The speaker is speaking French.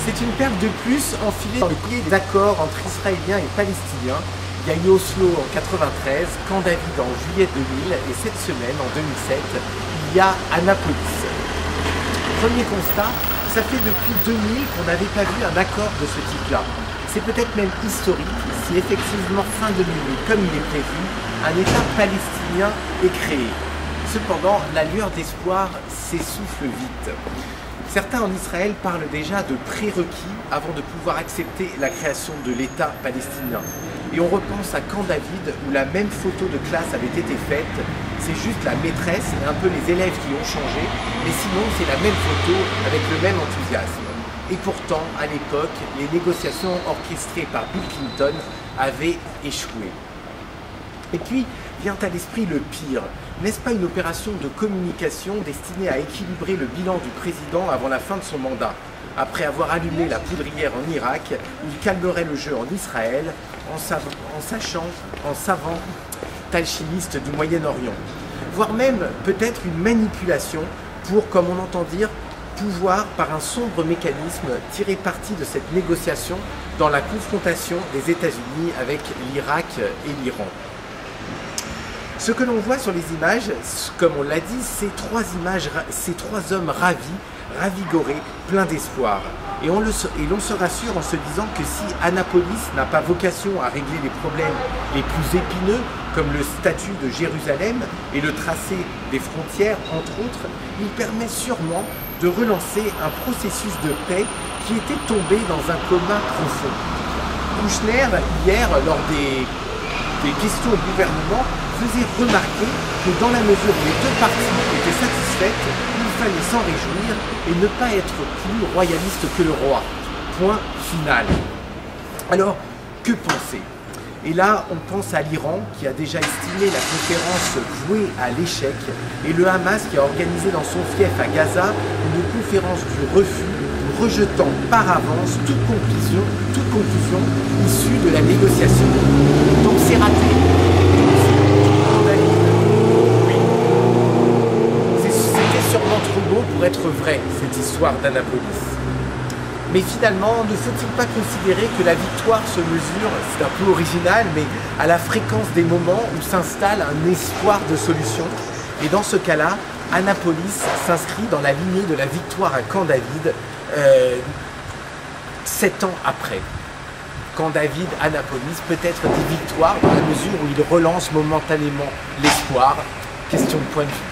C'est une perle de plus enfilée dans le collier des accords entre Israéliens et Palestiniens. Il y a eu Oslo en 93, Camp David en juillet 2000 et cette semaine, en 2007, il y a Annapolis. Premier constat, ça fait depuis 2000 qu'on n'avait pas vu un accord de ce type-là. C'est peut-être même historique si effectivement fin 2008, comme il est prévu, un État palestinien est créé. Cependant, la lueur d'espoir s'essouffle vite. Certains en Israël parlent déjà de prérequis avant de pouvoir accepter la création de l'État palestinien. Et on repense à Camp David où la même photo de classe avait été faite. C'est juste la maîtresse et un peu les élèves qui ont changé, mais sinon c'est la même photo avec le même enthousiasme. Et pourtant, à l'époque, les négociations orchestrées par Bill Clinton avaient échoué. Et puis, vient à l'esprit le pire. N'est-ce pas une opération de communication destinée à équilibrer le bilan du président avant la fin de son mandat? Après avoir allumé la poudrière en Irak, il calmerait le jeu en Israël en savant alchimiste du Moyen-Orient. Voire même peut-être une manipulation pour, comme on entend dire, pouvoir par un sombre mécanisme tirer parti de cette négociation dans la confrontation des États-Unis avec l'Irak et l'Iran. Ce que l'on voit sur les images, comme on l'a dit, c'est trois hommes ravigorés, pleins d'espoir. Et l'on se rassure en se disant que si Annapolis n'a pas vocation à régler les problèmes les plus épineux, comme le statut de Jérusalem et le tracé des frontières, entre autres, il permet sûrement de relancer un processus de paix qui était tombé dans un coma profond. Kouchner, hier, lors des questions au gouvernement, faisait remarquer que dans la mesure où les deux parties étaient satisfaites, il fallait s'en réjouir et ne pas être plus royaliste que le roi. Point final. Alors, que penser? Et là, on pense à l'Iran qui a déjà estimé la conférence vouée à l'échec et le Hamas qui a organisé dans son fief à Gaza une conférence du refus, rejetant par avance toute conclusion issue de la négociation. Donc c'est raté. C'était sûrement trop beau pour être vrai, cette histoire d'Annapolis. Mais finalement, ne faut-il pas considérer que la victoire se mesure, c'est un peu original, mais à la fréquence des moments où s'installe un espoir de solution. Et dans ce cas-là, Annapolis s'inscrit dans la lignée de la victoire à Camp David, 7 ans après. Camp David, Annapolis, peut-être des victoires dans la mesure où il relance momentanément l'espoir. Question de point de vue.